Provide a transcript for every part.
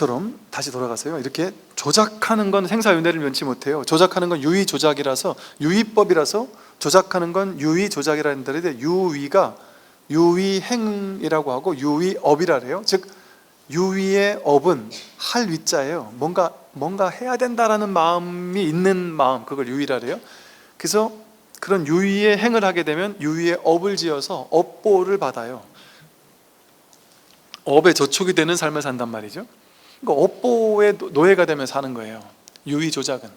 이처럼 다시 돌아가세요. 이렇게 조작하는 건 생사윤회를 면치 못해요. 조작하는 건 유의조작이라서, 유의법이라서 조작하는 건 유의조작이라 한다는데, 유의가 유의행이라고 하고 유의업이라 해요. 즉 유의의 업은 할 위자예요. 뭔가 해야 된다라는 마음이 있는 마음, 그걸 유의라 해요. 그래서 그런 유의의 행을 하게 되면 유의의 업을 지어서 업보를 받아요. 업에 저촉이 되는 삶을 산단 말이죠. 그러니까 업보의 노예가 되면 사는 거예요, 유의 조작은.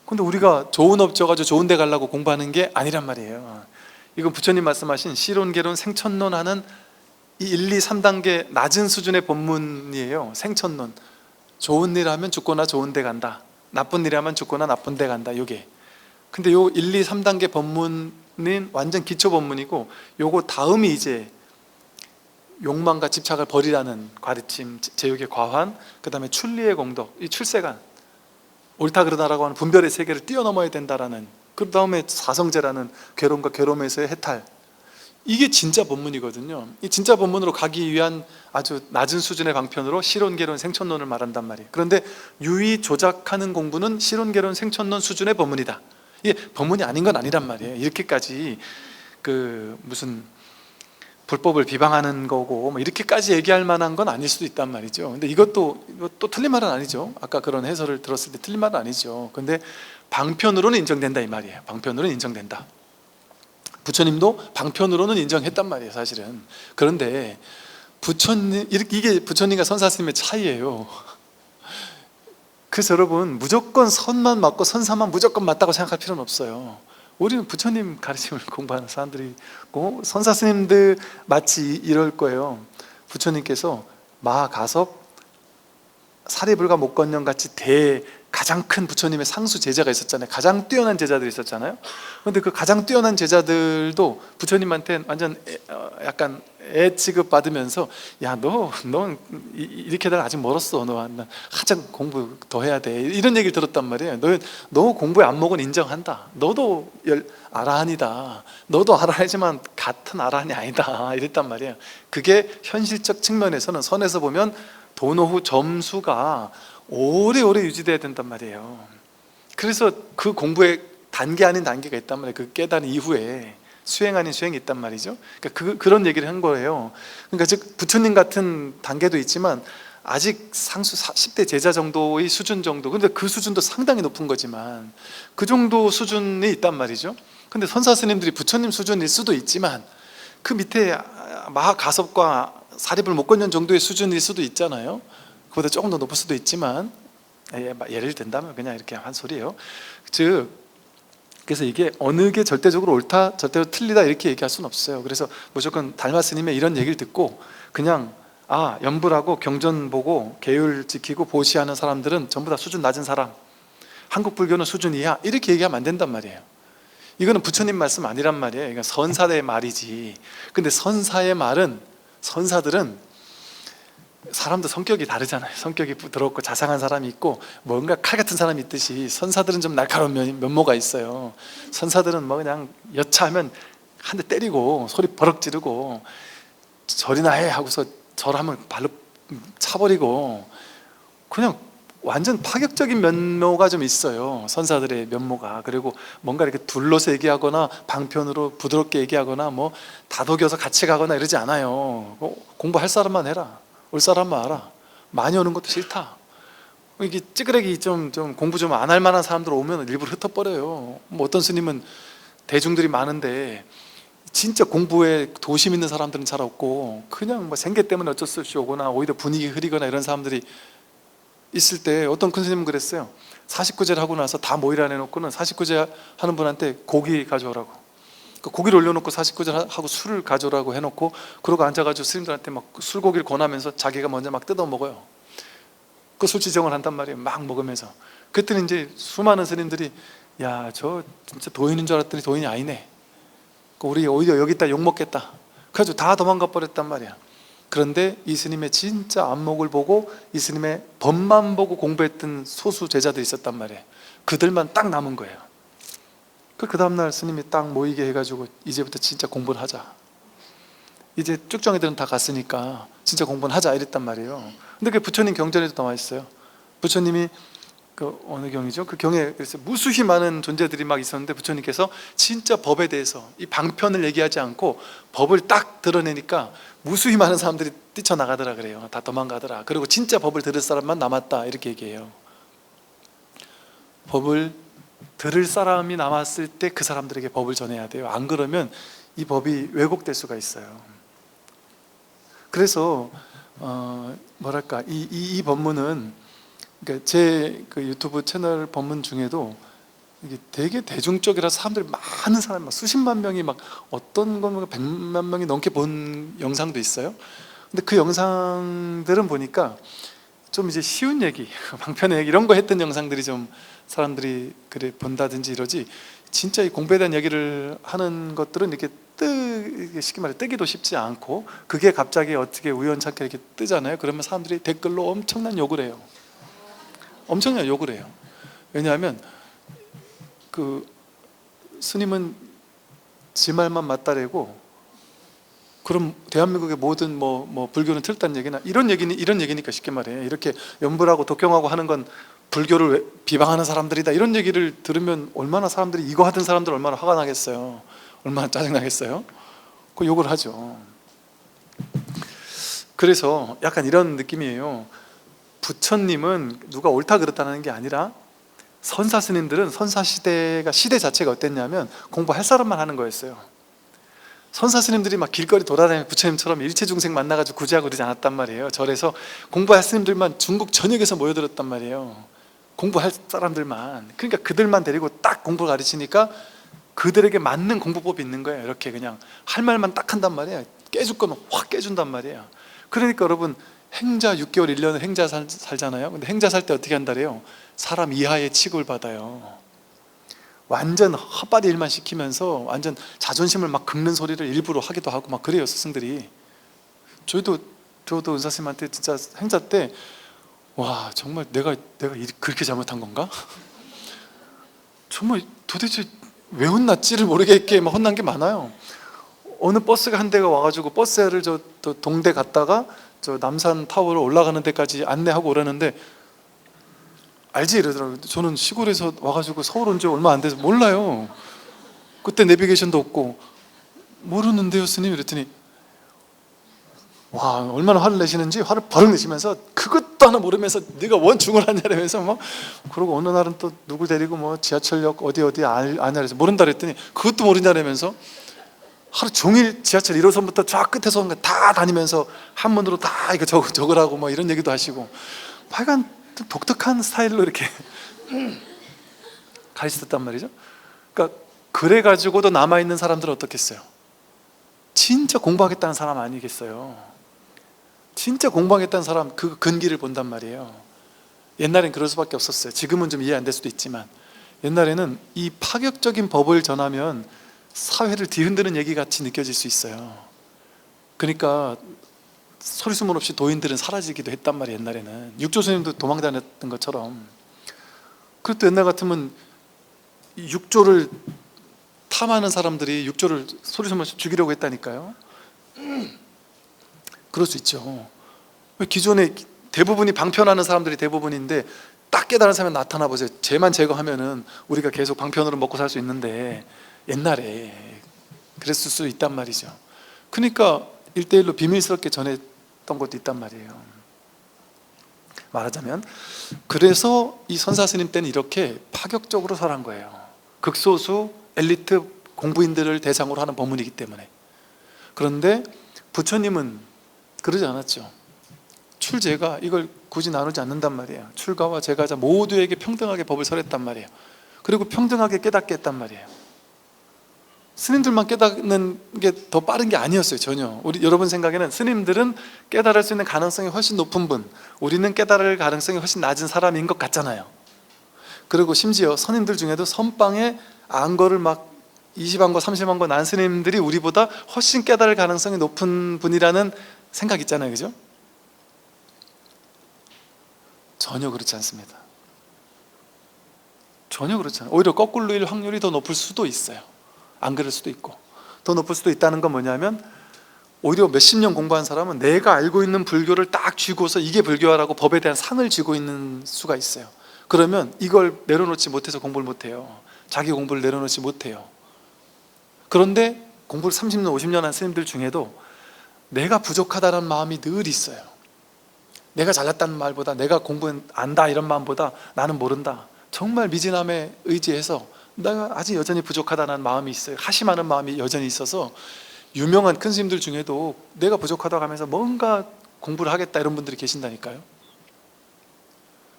근데 우리가 좋은 업 져가지고 좋은 데 가려고 공부하는 게 아니란 말이에요. 이건 부처님 말씀하신 시론, 개론, 생천론 하는 이 1, 2, 3단계 낮은 수준의 법문이에요. 생천론. 좋은 일 하면 죽거나 좋은 데 간다, 나쁜 일 하면 죽거나 나쁜 데 간다, 요게. 근데 요 1, 2, 3단계 법문은 완전 기초 법문이고, 요거 다음이 이제 욕망과 집착을 버리라는 가르침, 제육의 과환, 그 다음에 출리의 공덕, 이 출세관, 옳다 그르다라고 하는 분별의 세계를 뛰어넘어야 된다라는, 그 다음에 사성제라는 괴로움과 괴로움에서의 해탈. 이게 진짜 법문이거든요. 이 진짜 법문으로 가기 위한 아주 낮은 수준의 방편으로 실론, 개론, 생천론을 말한단 말이에요. 그런데 유의 조작하는 공부는 실론, 개론, 생천론 수준의 법문이다. 이게 법문이 아닌 건 아니란 말이에요. 이렇게까지 무슨 불법을 비방하는 거고 뭐 이렇게까지 얘기할 만한 건 아닐 수도 있단 말이죠. 근데 이것도 틀린 말은 아니죠. 아까 그런 해설을 들었을 때 틀린 말은 아니죠. 근데 방편으로는 인정된다 이 말이에요. 방편으로는 인정된다. 부처님도 방편으로는 인정했단 말이에요, 사실은. 그런데 이게 부처님과 선사스님의 차이예요. 그래서 여러분, 무조건 선만 맞고 선사만 무조건 맞다고 생각할 필요는 없어요. 우리는 부처님 가르침을 공부하는 사람들이고, 선사스님들 마치 이럴 거예요. 부처님께서 마가섭, 사리불가 목건령 같이 가장 큰 부처님의 상수 제자가 있었잖아요. 가장 뛰어난 제자들이 있었잖아요. 그런데 그 가장 뛰어난 제자들도 부처님한테 완전 약간 애 취급 받으면서, 야, 너 이렇게 날 아직 멀었어. 너 한참 공부 더 해야 돼. 이런 얘기를 들었단 말이에요. 너 공부의 안목은 인정한다. 너도 아라한이다. 너도 아라한이지만 같은 아라한이 아니다. 이랬단 말이에요. 그게 현실적 측면에서는, 선에서 보면 도노후 점수가 오래오래 유지돼야 된단 말이에요. 그래서 그 공부에 단계 아닌 단계가 있단 말이에요. 그 깨달은 이후에 수행 아닌 수행이 있단 말이죠. 그러니까 그런 얘기를 한 거예요. 그러니까 즉 부처님 같은 단계도 있지만 아직 상수 10대 제자 정도의 수준 정도, 근데 그 수준도 상당히 높은 거지만 그 정도 수준이 있단 말이죠. 근데 선사 스님들이 부처님 수준일 수도 있지만 그 밑에 마하가섭과 사리불 목건년 정도의 수준일 수도 있잖아요. 그보다 조금 더 높을 수도 있지만, 예를 든다면 그냥 이렇게 한 소리예요. 그래서 이게 어느 게 절대적으로 옳다, 절대로 틀리다 이렇게 얘기할 수는 없어요. 그래서 무조건 달마 스님의 이런 얘기를 듣고 그냥 연불하고 경전 보고 계율 지키고 보시하는 사람들은 전부 다 수준 낮은 사람, 한국 불교는 수준 이하, 이렇게 얘기하면 안 된단 말이에요. 이거는 부처님 말씀 아니란 말이에요. 그러니까 선사의 말이지. 근데 선사들은 사람도 성격이 다르잖아요. 성격이 부드럽고 자상한 사람이 있고 뭔가 칼 같은 사람이 있듯이 선사들은 좀 날카로운 면모가 있어요. 선사들은 뭐 그냥 여차하면 한 대 때리고 소리 버럭 지르고 절이나 해 하고서 절하면 발로 차버리고 그냥 완전 파격적인 면모가 좀 있어요. 선사들의 면모가. 그리고 뭔가 이렇게 둘러서 얘기하거나 방편으로 부드럽게 얘기하거나 뭐 다독여서 같이 가거나 이러지 않아요. 공부할 사람만 해라, 올 사람만 알아. 많이 오는 것도 싫다. 이게 찌그레기 좀 공부 좀 안 할 만한 사람들 오면 일부러 흩어버려요. 뭐 어떤 스님은 대중들이 많은데 진짜 공부에 도심 있는 사람들은 잘 없고 그냥 뭐 생계 때문에 어쩔 수 없이 오거나 오히려 분위기 흐리거나 이런 사람들이 있을 때, 어떤 큰 스님은 그랬어요. 49제를 하고 나서 다 모이라 해놓고는 49제 하는 분한테 고기 가져오라고, 고기를 올려놓고 49제를 하고 술을 가져오라고 해놓고 그러고 앉아가지고 스님들한테 막 술고기를 권하면서 자기가 먼저 막 뜯어 먹어요. 그 술지정을 한단 말이에요. 막 먹으면서. 그랬더니 이제 수많은 스님들이, 야, 저 진짜 도인인 줄 알았더니 도인이 아니네, 우리 오히려 여기다 욕먹겠다. 그래가지고 다 도망가 버렸단 말이야. 그런데 이 스님의 진짜 안목을 보고 이 스님의 법만 보고 공부했던 소수 제자들이 있었단 말이에요. 그들만 딱 남은 거예요. 그 다음날 스님이 딱 모이게 해가지고 이제부터 진짜 공부를 하자, 이제 쭉정이들은 다 갔으니까 진짜 공부는 하자 이랬단 말이에요. 근데 그 부처님 경전에도 나와 있어요. 부처님이 그 어느 경이죠? 그 경에 그래서 무수히 많은 존재들이 막 있었는데 부처님께서 진짜 법에 대해서 이 방편을 얘기하지 않고 법을 딱 드러내니까 무수히 많은 사람들이 뛰쳐나가더라 그래요. 다 도망가더라. 그리고 진짜 법을 들을 사람만 남았다 이렇게 얘기해요. 법을 들을 사람이 남았을 때 그 사람들에게 법을 전해야 돼요. 안 그러면 이 법이 왜곡될 수가 있어요. 그래서 뭐랄까 이 법문은 그러니까 제 그 유튜브 채널 법문 중에도 이게 되게 대중적이라 사람들이 많은 사람 막 수십만 명이 막 어떤 건 100만 명이 넘게 본 영상도 있어요. 근데 그 영상들은 보니까 좀 이제 쉬운 얘기, 방편의 얘기 이런 거 했던 영상들이 좀 사람들이 그래 본다든지 이러지, 진짜 이 공부에 대한 얘기를 하는 것들은 이렇게 쉽게 말해 뜨기도 쉽지 않고, 그게 갑자기 어떻게 우연찮게 이렇게 뜨잖아요. 그러면 사람들이 댓글로 엄청난 욕을 해요. 엄청난 욕을 해요. 왜냐하면 그 스님은 지 말만 맞다래고, 그럼 대한민국의 모든 뭐 불교는 틀렸다는 얘기나 이런 얘기니까 쉽게 말해 이렇게 연불하고 독경하고 하는 건 불교를 비방하는 사람들이다 이런 얘기를 들으면 얼마나 사람들이, 이거 하던 사람들 얼마나 화가 나겠어요. 얼마나 짜증 나겠어요. 그 욕을 하죠. 그래서 약간 이런 느낌이에요. 부처님은 누가 옳다 그렇다는 게 아니라 선사 스님들은 선사 시대가, 시대 자체가 어땠냐면 공부할 사람만 하는 거였어요. 선사 스님들이 막 길거리 돌아다니며 부처님처럼 일체 중생 만나가지고 구제하고 그러지 않았단 말이에요. 절에서 공부할 스님들만 중국 전역에서 모여들었단 말이에요. 공부할 사람들만. 그러니까 그들만 데리고 딱 공부를 가르치니까 그들에게 맞는 공부법이 있는 거예요. 이렇게 그냥 할 말만 딱 한단 말이에요. 깨줄 건 확 깨준단 말이에요. 그러니까 여러분, 행자 6개월 1년을 행자 살잖아요. 근데 행자 살 때 어떻게 한다래요? 사람 이하의 취급을 받아요. 완전 헛바리 일만 시키면서 완전 자존심을 막 긁는 소리를 일부러 하기도 하고 막 그래요, 스승들이. 저도 은사스님한테 진짜 행자 때, 와 정말 내가 그렇게 잘못한 건가? 정말 도대체 왜 혼났지를 모르겠게 막 혼난 게 많아요. 어느 버스가 한 대가 와가지고 버스를 저 동대 갔다가 저 남산 타워로 올라가는 데까지 안내하고 오라는데, 알지? 이러더라고요. 저는 시골에서 와가지고 서울 온 지 얼마 안 돼서 몰라요. 그때 내비게이션도 없고. 모르는데요 스님 이랬더니, 와 얼마나 화를 내시는지 화를 버럭 내시면서 그것도 하나 모르면서 네가 원 중을 하냐면서 막 그러고, 어느 날은 또 누구 데리고 뭐 지하철역 어디 아냐 그래서 모른다 그랬더니 그것도 모른다면서 하루 종일 지하철 1호선부터 쫙 끝에서 다 다니면서 한문으로 다 이거 적으라고 뭐 이런 얘기도 하시고, 하여간 독특한 스타일로 이렇게 가르쳤단 말이죠. 그러니까 그래가지고도 남아있는 사람들은 어떻겠어요? 진짜 공부하겠다는 사람 아니겠어요? 진짜 공부하겠다는 사람 그 근기를 본단 말이에요. 옛날엔 그럴 수밖에 없었어요. 지금은 좀 이해 안 될 수도 있지만 옛날에는 이 파격적인 법을 전하면 사회를 뒤흔드는 얘기 같이 느껴질 수 있어요. 그러니까 소리소문 없이 도인들은 사라지기도 했단 말이에요. 옛날에는 육조 스님도 도망 다녔던 것처럼. 그것도 옛날 같으면 육조를 탐하는 사람들이 육조를 소리소문 없이 죽이려고 했다니까요. 그럴 수 있죠. 기존에 대부분이 방편하는 사람들이 대부분인데 딱 깨달은 사람이 나타나 보세요. 쟤만 제거하면은 우리가 계속 방편으로 먹고 살 수 있는데, 옛날에 그랬을 수 있단 말이죠. 그러니까 1대1로 비밀스럽게 전했던 것도 있단 말이에요. 말하자면 그래서 이 선사 스님 때는 이렇게 파격적으로 설한 거예요. 극소수 엘리트 공부인들을 대상으로 하는 법문이기 때문에. 그런데 부처님은 그러지 않았죠. 출제가 이걸 굳이 나누지 않는단 말이에요. 출가와 제가자 모두에게 평등하게 법을 설했단 말이에요. 그리고 평등하게 깨닫게 했단 말이에요. 스님들만 깨닫는 게 더 빠른 게 아니었어요. 전혀. 여러분 생각에는 스님들은 깨달을 수 있는 가능성이 훨씬 높은 분, 우리는 깨달을 가능성이 훨씬 낮은 사람인 것 같잖아요. 그리고 심지어 선임들 중에도 선방에 안거를 막 20안거 30안거 난 스님들이 우리보다 훨씬 깨달을 가능성이 높은 분이라는 생각 있잖아요. 그죠? 전혀 그렇지 않습니다. 전혀 그렇지 않아요. 오히려 거꾸로일 확률이 더 높을 수도 있어요. 안 그럴 수도 있고. 더 높을 수도 있다는 건 뭐냐면 오히려 몇십 년 공부한 사람은 내가 알고 있는 불교를 딱 쥐고서 이게 불교라고 법에 대한 상을 쥐고 있는 수가 있어요. 그러면 이걸 내려놓지 못해서 공부를 못해요. 자기 공부를 내려놓지 못해요. 그런데 공부를 30년, 50년 한 스님들 중에도 내가 부족하다는 마음이 늘 있어요. 내가 잘났다는 말보다, 내가 공부 안다 이런 마음보다 나는 모른다, 정말 미진함에 의지해서 내가 아직 여전히 부족하다는 마음이 있어요. 하심하는 마음이 여전히 있어서 유명한 큰 스님들 중에도 내가 부족하다고 하면서 뭔가 공부를 하겠다 이런 분들이 계신다니까요.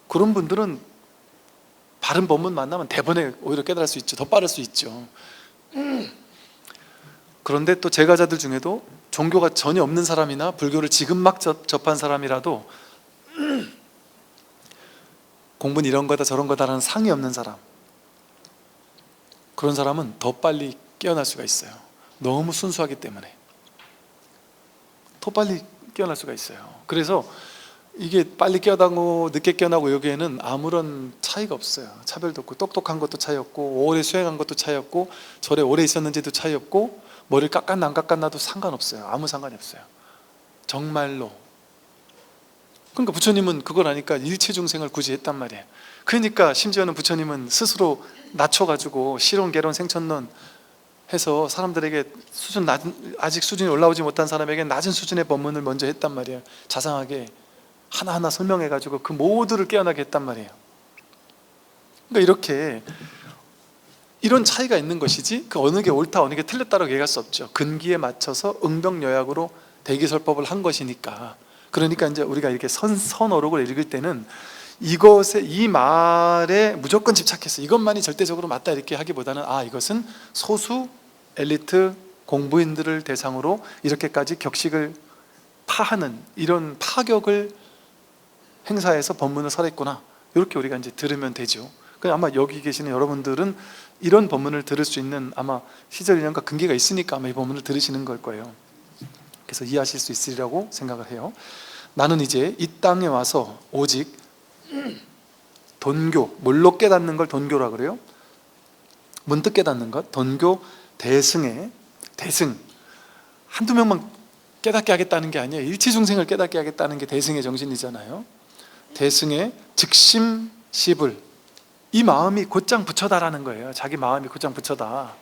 그런 분들은 바른 법문 만나면 대번에 오히려 깨달을 수 있죠. 더 빠를 수 있죠. 그런데 또 제가자들 중에도 종교가 전혀 없는 사람이나 불교를 지금 막 접한 사람이라도 공부는 이런 거다 저런 거다라는 상이 없는 사람, 그런 사람은 더 빨리 깨어날 수가 있어요. 너무 순수하기 때문에 더 빨리 깨어날 수가 있어요. 그래서 이게 빨리 깨어나고 늦게 깨어나고 여기에는 아무런 차이가 없어요. 차별도 없고 똑똑한 것도 차이 없고 오래 수행한 것도 차이 없고 절에 오래 있었는지도 차이 없고 머리를 깎았나 안 깎았나도 상관없어요. 아무 상관이 없어요. 정말로. 그러니까 부처님은 그걸 아니까 일체중생을 굳이 했단 말이에요. 그러니까 심지어는 부처님은 스스로 낮춰가지고 실론, 개론, 생천론 해서 사람들에게 아직 수준이 올라오지 못한 사람에게 낮은 수준의 법문을 먼저 했단 말이에요. 자상하게 하나하나 설명해가지고 그 모두를 깨어나게 했단 말이에요. 그러니까 이렇게 이런 차이가 있는 것이지 그 어느 게 옳다 어느 게 틀렸다라고 얘기할 수 없죠. 근기에 맞춰서 응병여약으로 대기설법을 한 것이니까. 그러니까 이제 우리가 이렇게 선어록을 읽을 때는 이것에, 이 말에 무조건 집착해서 이것만이 절대적으로 맞다 이렇게 하기보다는 이것은 소수 엘리트 공부인들을 대상으로 이렇게까지 격식을 파하는 이런 파격을 행사해서 법문을 설했구나, 이렇게 우리가 이제 들으면 되죠. 아마 여기 계시는 여러분들은 이런 법문을 들을 수 있는 아마 시절 인연과 근기가 있으니까 아마 이 법문을 들으시는 걸 거예요. 그래서 이해하실 수 있으리라고 생각을 해요. 나는 이제 이 땅에 와서 오직 돈교, 물로 깨닫는 걸 돈교라 그래요. 문득 깨닫는 것, 돈교 대승에, 대승 한두 명만 깨닫게 하겠다는 게 아니에요. 일체중생을 깨닫게 하겠다는 게 대승의 정신이잖아요. 대승에 즉심시불, 이 마음이 곧장 부처다라는 거예요. 자기 마음이 곧장 부처다,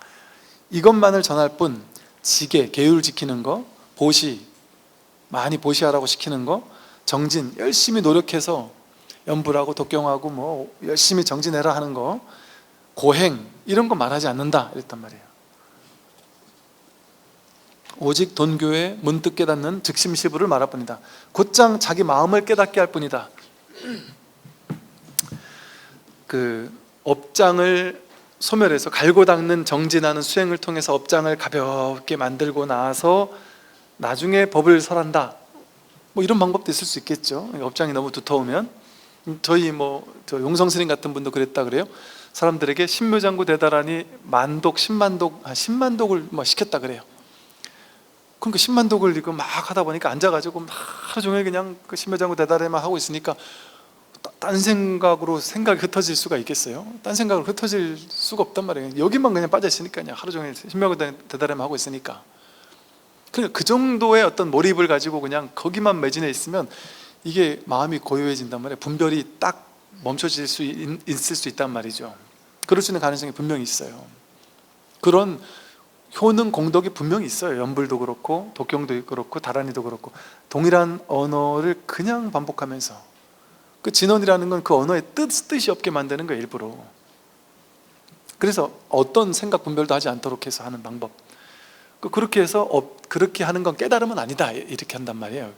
이것만을 전할 뿐 지계, 계율 지키는 거, 보시, 많이 보시하라고 시키는 거, 정진, 열심히 노력해서 연불하고 독경하고 뭐 열심히 정진해라 하는 거, 고행, 이런 거 말하지 않는다 이랬단 말이에요. 오직 돈교의 문득 깨닫는 즉심시불을 말할 뿐이다. 곧장 자기 마음을 깨닫게 할 뿐이다. 그 업장을 소멸해서 갈고 닦는 정진하는 수행을 통해서 업장을 가볍게 만들고 나서 나중에 법을 설한다, 뭐 이런 방법도 있을 수 있겠죠. 업장이 너무 두터우면. 저희 저 용성스님 같은 분도 그랬다 그래요. 사람들에게 신묘장구 대다라니 만독, 10만독을 뭐 시켰다 그래요. 그러니까 10만독을 이거 막 하다 보니까 앉아가지고 하루 종일 그냥 그 신묘장구 대다라만 하고 있으니까 딴 생각으로 생각이 흩어질 수가 있겠어요? 딴 생각으로 흩어질 수가 없단 말이에요. 여기만 그냥 빠져 있으니까 그냥 하루 종일 신묘장구 대다라만 하고 있으니까. 그 정도의 어떤 몰입을 가지고 그냥 거기만 매진해 있으면 이게 마음이 고요해진단 말이에요. 분별이 딱 멈춰질 수 있을 수 있단 말이죠. 그럴 수 있는 가능성이 분명히 있어요. 그런 효능 공덕이 분명히 있어요. 연불도 그렇고 독경도 그렇고 다란이도 그렇고 동일한 언어를 그냥 반복하면서, 그 진언이라는 건 그 언어의 뜻이 없게 만드는 거예요, 일부러. 그래서 어떤 생각 분별도 하지 않도록 해서 하는 방법, 그렇게 해서 그렇게 하는 건 깨달음은 아니다 이렇게 한단 말이에요.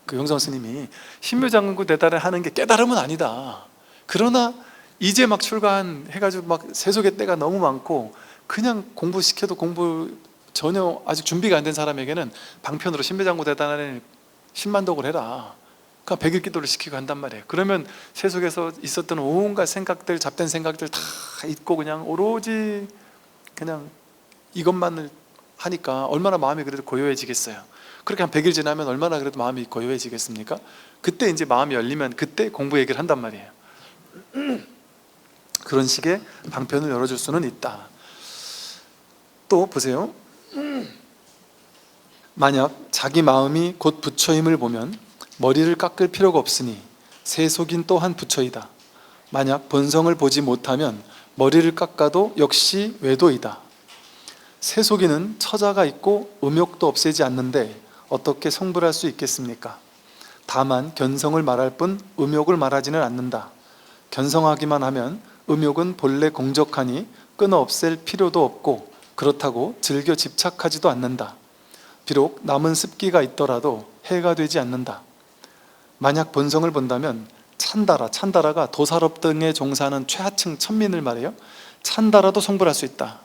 그 용성 스님이 신묘장구 대달을 하는 게 깨달음은 아니다. 그러나 이제 막 출가한 해가지고 막 세속의 때가 너무 많고 그냥 공부시켜도 공부 전혀 아직 준비가 안 된 사람에게는 방편으로 신묘장구 대달을 10만독을 해라, 그러니까 백일기도를 시키고 한단 말이에요. 그러면 세속에서 있었던 온갖 생각들, 잡된 생각들 다 잊고 그냥 오로지 그냥 이것만을 하니까 얼마나 마음이 그래도 고요해지겠어요. 그렇게 한 100일 지나면 얼마나 그래도 마음이 고요해지겠습니까? 그때 이제 마음이 열리면 그때 공부 얘기를 한단 말이에요. 그런 식의 방편을 열어줄 수는 있다. 또 보세요. 만약 자기 마음이 곧 부처임을 보면 머리를 깎을 필요가 없으니 세속인 또한 부처이다. 만약 본성을 보지 못하면 머리를 깎아도 역시 외도이다. 세속인은 처자가 있고 음욕도 없애지 않는데 어떻게 성불할 수 있겠습니까? 다만 견성을 말할 뿐 음욕을 말하지는 않는다. 견성하기만 하면 음욕은 본래 공적하니 끊어 없앨 필요도 없고 그렇다고 즐겨 집착하지도 않는다. 비록 남은 습기가 있더라도 해가 되지 않는다. 만약 본성을 본다면 찬다라가 도살업 등에 종사하는 최하층 천민을 말해요. 찬다라도 성불할 수 있다.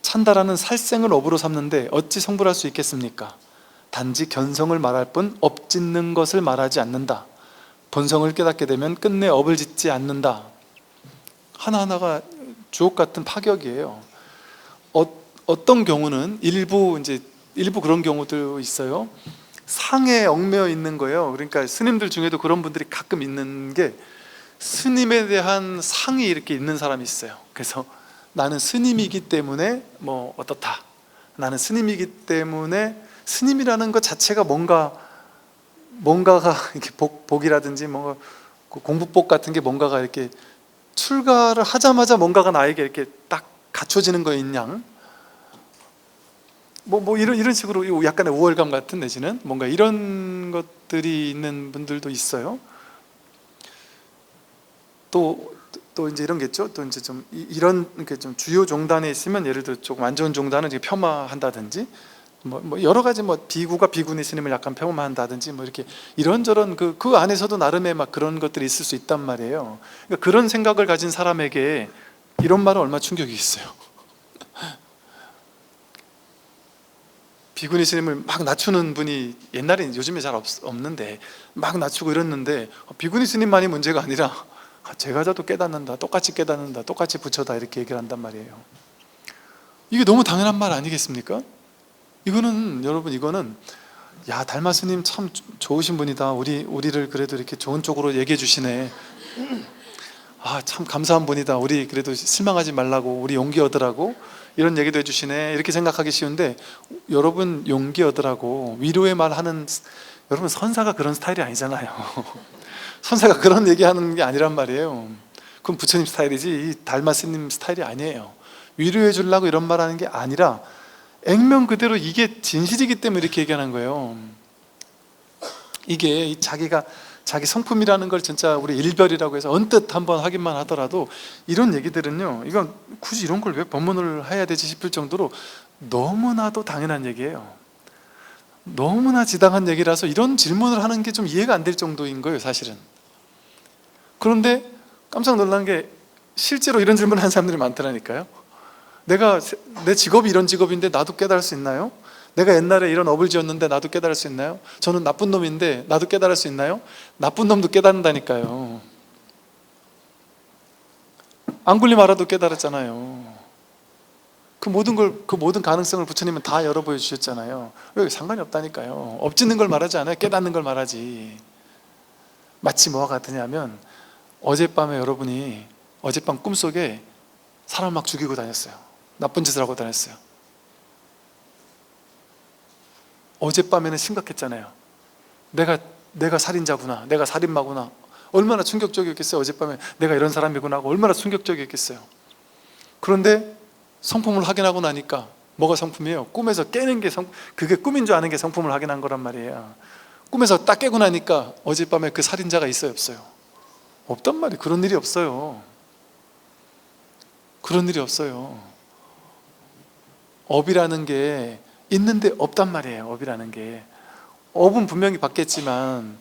찬다라는 살생을 업으로 삼는데 어찌 성불할 수 있겠습니까? 단지 견성을 말할 뿐 업짓는 것을 말하지 않는다. 본성을 깨닫게 되면 끝내 업을 짓지 않는다. 하나하나가 주옥 같은 파격이에요. 어떤 경우는 일부 그런 경우도 있어요. 상에 얽매여 있는 거예요. 그러니까 스님들 중에도 그런 분들이 가끔 있는 게, 스님에 대한 상이 이렇게 있는 사람이 있어요. 그래서 나는 스님이기 때문에 뭐 어떻다, 나는 스님이기 때문에, 스님이라는 것 자체가 뭔가가 이렇게 복이라든지 뭔가 공부복 같은 게 뭔가가 이렇게 출가를 하자마자 뭔가가 나에게 이렇게 딱 갖춰지는 거인 양, 이런 식으로 약간의 우월감 같은, 내지는 뭔가 이런 것들이 있는 분들도 있어요. 또 이제 이런 게 있죠. 또 이제 좀 이런 좀 주요 종단에 있으면, 예를 들어 조금 안 좋은 종단은 이제 폄하한다든지, 뭐 여러 가지, 비구가 비구니 스님을 약간 폄하한다든지, 이렇게 이런저런 그 안에서도 나름의 막 그런 것들이 있을 수 있단 말이에요. 그러니까 그런 생각을 가진 사람에게 이런 말은 얼마나 충격이 있어요. 비구니 스님을 막 낮추는 분이, 옛날에는, 요즘에 잘 없는데 막 낮추고 이랬는데, 비구니 스님만이 문제가 아니라 제가자도 깨닫는다, 똑같이 깨닫는다, 똑같이 부처다, 이렇게 얘기를 한단 말이에요. 이게 너무 당연한 말 아니겠습니까? 이거는 야, 달마 스님 참 좋으신 분이다, 우리를 그래도 이렇게 좋은 쪽으로 얘기해 주시네, 참 감사한 분이다, 우리 그래도 실망하지 말라고, 우리 용기 얻으라고 이런 얘기도 해주시네, 이렇게 생각하기 쉬운데, 여러분 용기 얻으라고 위로의 말 하는, 여러분 선사가 그런 스타일이 아니잖아요. 선사가 그런 얘기하는 게 아니란 말이에요. 그건 부처님 스타일이지 이 달마 스님 스타일이 아니에요. 위로해 주려고 이런 말 하는 게 아니라 액면 그대로 이게 진실이기 때문에 이렇게 얘기하는 거예요. 이게 자기 성품이라는 걸 진짜 우리 일별이라고 해서 언뜻 한번 하기만 하더라도, 이런 얘기들은요, 이건 굳이 이런 걸 왜 법문을 해야 되지 싶을 정도로 너무나도 당연한 얘기예요. 너무나 지당한 얘기라서 이런 질문을 하는 게 좀 이해가 안 될 정도인 거예요, 사실은. 그런데 깜짝 놀란 게, 실제로 이런 질문을 하는 사람들이 많더라니까요. 내 직업이 이런 직업인데 나도 깨달을 수 있나요? 내가 옛날에 이런 업을 지었는데 나도 깨달을 수 있나요? 저는 나쁜 놈인데 나도 깨달을 수 있나요? 나쁜 놈도 깨닫는다니까요. 앙굴리마라도 깨달았잖아요. 그 모든 가능성을 부처님은 다 열어 보여주셨잖아요. 왜? 상관이 없다니까요. 엎짓는 걸 말하지 않아요. 깨닫는 걸 말하지. 마치 뭐와 같으냐면, 어젯밤에 여러분이 어젯밤 꿈속에 사람 막 죽이고 다녔어요. 나쁜 짓을 하고 다녔어요. 어젯밤에는 심각했잖아요. 내가 살인자구나, 내가 살인마구나. 얼마나 충격적이었겠어요. 어젯밤에 내가 이런 사람이구나 하고 얼마나 충격적이었겠어요. 그런데 성품을 확인하고 나니까, 뭐가 성품이에요? 꿈에서 깨는 게 그게 꿈인 줄 아는 게 성품을 확인한 거란 말이에요. 꿈에서 딱 깨고 나니까 어젯밤에 그 살인자가 있어요, 없어요? 없단 말이에요. 그런 일이 없어요. 그런 일이 없어요. 업이라는 게 있는데 없단 말이에요. 업이라는 게, 업은 분명히 받겠지만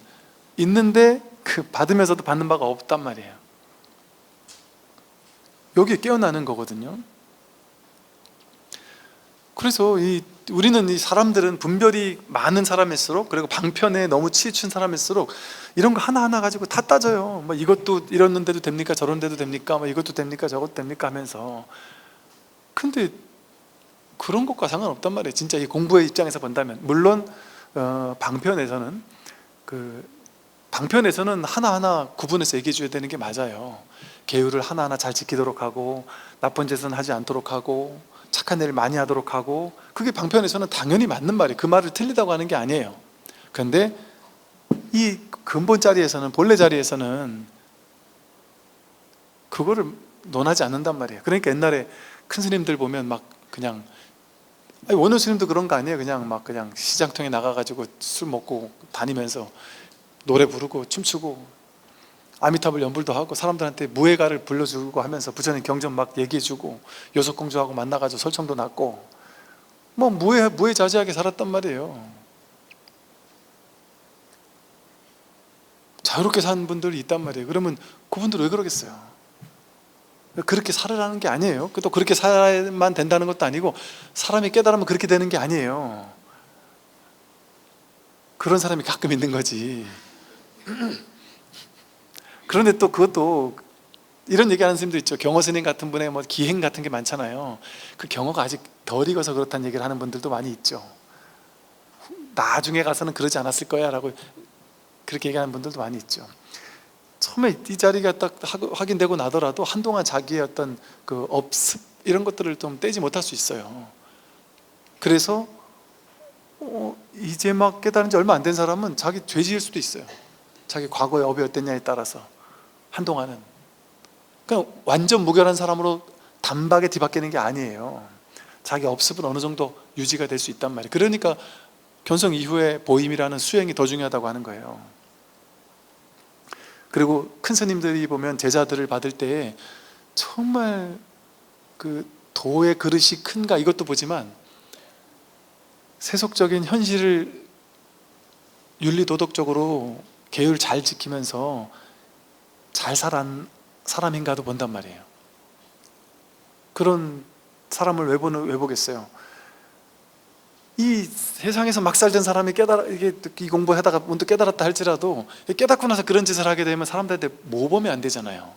있는데 그 받으면서도 받는 바가 없단 말이에요. 여기에 깨어나는 거거든요. 그래서 우리는, 이 사람들은 분별이 많은 사람일수록, 그리고 방편에 너무 치우친 사람일수록 이런 거 하나하나 가지고 다 따져요. 이것도 이랬는데도 됩니까? 저런데도 됩니까? 이것도 됩니까? 저것도 됩니까? 하면서. 근데 그런 것과 상관없단 말이에요. 진짜 이 공부의 입장에서 본다면. 물론 방편에서는 하나하나 구분해서 얘기해 줘야 되는 게 맞아요. 계율을 하나하나 잘 지키도록 하고, 나쁜 짓은 하지 않도록 하고, 착한 일을 많이 하도록 하고, 그게 방편에서는 당연히 맞는 말이에요. 그 말을 틀리다고 하는 게 아니에요. 그런데 이 근본 자리에서는, 본래 자리에서는 그거를 논하지 않는단 말이에요. 그러니까 옛날에 큰 스님들 보면 막 그냥, 원효 스님도 그런 거 아니에요. 그냥 막 그냥 시장통에 나가가지고 술 먹고 다니면서 노래 부르고 춤추고 아미타불 연불도 하고 사람들한테 무예가를 불러주고 하면서 부처님 경전 막 얘기해주고 요속공주하고 만나가지고 설청도 났고 뭐 무예자제하게 살았단 말이에요. 자유롭게 사는 분들이 있단 말이에요. 그러면 그분들 왜 그러겠어요? 그렇게 살으라는 게 아니에요. 또 그렇게 살아야만 된다는 것도 아니고, 사람이 깨달으면 그렇게 되는 게 아니에요. 그런 사람이 가끔 있는 거지. 그런데 또 그것도 이런 얘기하는 스님도 있죠. 경호 스님 같은 분의 뭐 기행 같은 게 많잖아요. 그 경호가 아직 덜 익어서 그렇다는 얘기를 하는 분들도 많이 있죠. 나중에 가서는 그러지 않았을 거야 라고 그렇게 얘기하는 분들도 많이 있죠. 처음에 이 자리가 딱 확인되고 나더라도 한동안 자기의 어떤 그 업습 이런 것들을 좀 떼지 못할 수 있어요. 그래서 이제 막 깨달은 지 얼마 안 된 사람은 자기 죄 지을 수도 있어요. 자기 과거의 업이 어땠냐에 따라서 한동안은. 그냥 완전 무결한 사람으로 단박에 뒤바뀌는 게 아니에요. 자기 업습은 어느 정도 유지가 될 수 있단 말이에요. 그러니까 견성 이후에 보임이라는 수행이 더 중요하다고 하는 거예요. 그리고 큰 스님들이 보면 제자들을 받을 때 정말 그 도의 그릇이 큰가 이것도 보지만 세속적인 현실을 윤리도덕적으로 계율 잘 지키면서 잘 살아난 사람인가도 본단 말이에요. 그런 사람을 왜 보겠어요? 이 세상에서 막 살던 사람이 이 공부하다가 문득 깨달았다 할지라도 깨닫고 나서 그런 짓을 하게 되면 사람들한테 모범이 안 되잖아요.